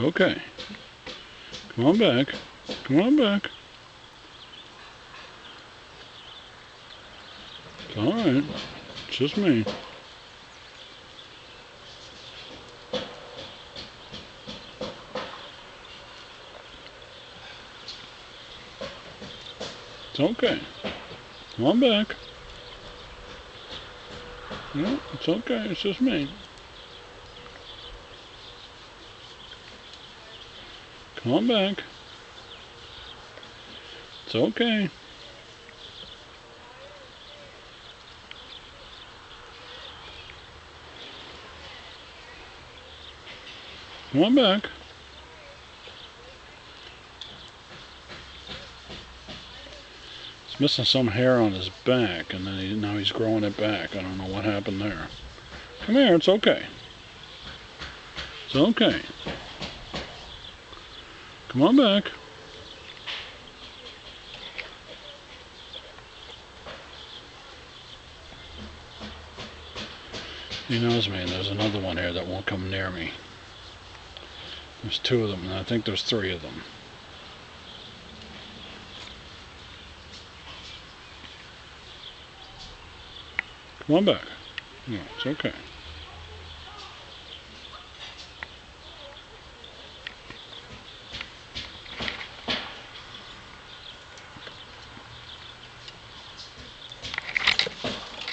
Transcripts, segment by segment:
okay. Come on back. Come on back. It's alright. It's just me. It's okay. Come on back. No, it's okay. It's just me. Come on back. It's okay. Come on back. He's missing some hair on his back, and then now he's growing it back. I don't know what happened there. Come here. It's okay. It's okay. Come on back. He knows me, and there's another one here that won't come near me. There's two of them, and I think there's three of them. Come on back. No, it's okay.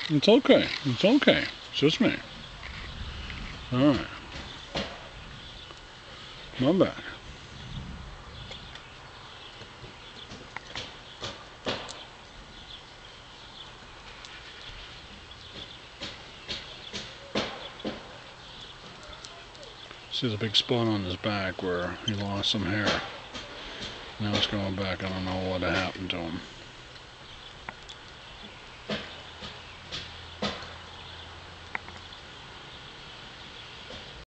It's okay. It's okay. It's just me. Alright. Come on back. See the big spot on his back where he lost some hair. Now it's going back. I don't know what happened to him.